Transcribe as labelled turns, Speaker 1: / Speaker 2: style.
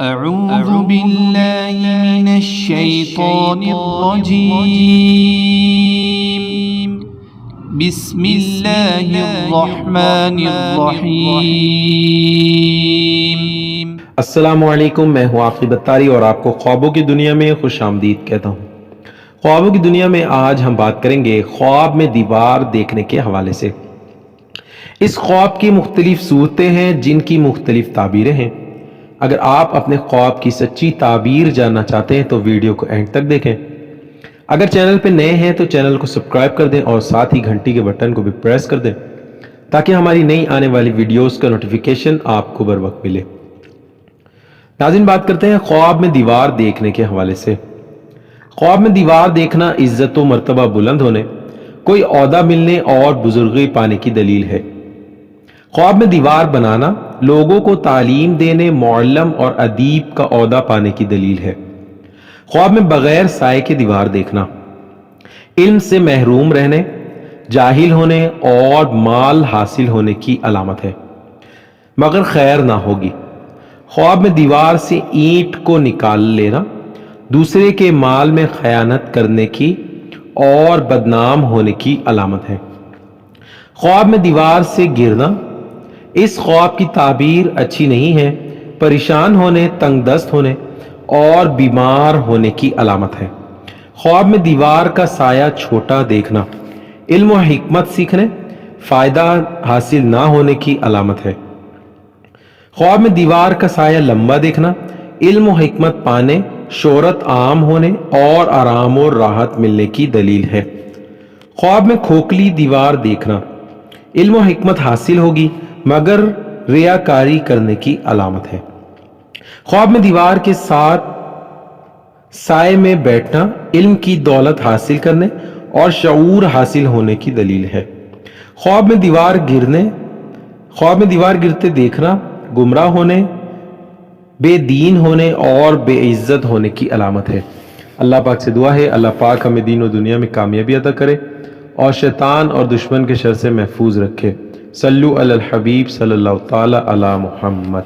Speaker 1: اعوذ باللہ من الشیطان الرجیم، بسم اللہ الرحمن الرحیم۔
Speaker 2: السلام علیکم، میں ہوں عاقب اتاری اور آپ کو خوابوں کی دنیا میں خوش آمدید کہتا ہوں۔ خوابوں کی دنیا میں آج ہم بات کریں گے خواب میں دیوار دیکھنے کے حوالے سے۔ اس خواب کی مختلف صورتیں ہیں جن کی مختلف تعبیریں ہیں۔ اگر آپ اپنے خواب کی سچی تعبیر جاننا چاہتے ہیں تو ویڈیو کو اینڈ تک دیکھیں۔ اگر چینل پہ نئے ہیں تو چینل کو سبسکرائب کر دیں اور ساتھ ہی گھنٹی کے بٹن کو بھی پریس کر دیں تاکہ ہماری نئی آنے والی ویڈیوز کا نوٹیفیکیشن آپ کو بر وقت ملے۔ ناظرین، بات کرتے ہیں خواب میں دیوار دیکھنے کے حوالے سے۔ خواب میں دیوار دیکھنا عزت و مرتبہ بلند ہونے، کوئی عہدہ ملنے اور بزرگی پانے کی دلیل ہے۔ خواب میں دیوار بنانا لوگوں کو تعلیم دینے، معلم اور ادیب کا عہدہ پانے کی دلیل ہے۔ خواب میں بغیر سائے کے دیوار دیکھنا علم سے محروم رہنے، جاہل ہونے اور مال حاصل ہونے کی علامت ہے، مگر خیر نہ ہوگی۔ خواب میں دیوار سے اینٹ کو نکال لینا دوسرے کے مال میں خیانت کرنے کی اور بدنام ہونے کی علامت ہے۔ خواب میں دیوار سے گرنا، اس خواب کی تعبیر اچھی نہیں ہے، پریشان ہونے، تنگ دست ہونے اور بیمار ہونے کی علامت ہے۔ خواب میں دیوار کا سایہ چھوٹا دیکھنا علم و حکمت سیکھنے، فائدہ حاصل نہ ہونے کی علامت ہے۔ خواب میں دیوار کا سایہ لمبا دیکھنا علم و حکمت پانے، شہرت عام ہونے اور آرام و راحت ملنے کی دلیل ہے۔ خواب میں کھوکھلی دیوار دیکھنا علم و حکمت حاصل ہوگی مگر ریاکاری کرنے کی علامت ہے۔ خواب میں دیوار کے ساتھ سائے میں بیٹھنا علم کی دولت حاصل کرنے اور شعور حاصل ہونے کی دلیل ہے۔ خواب میں دیوار گرتے دیکھنا گمراہ ہونے، بے دین ہونے اور بے عزت ہونے کی علامت ہے۔ اللہ پاک سے دعا ہے اللہ پاک ہمیں دین و دنیا میں کامیابی عطا کرے اور شیطان اور دشمن کے شر سے محفوظ رکھے۔ صلو علی الحبیب صلی اللہ تعالی علی محمد۔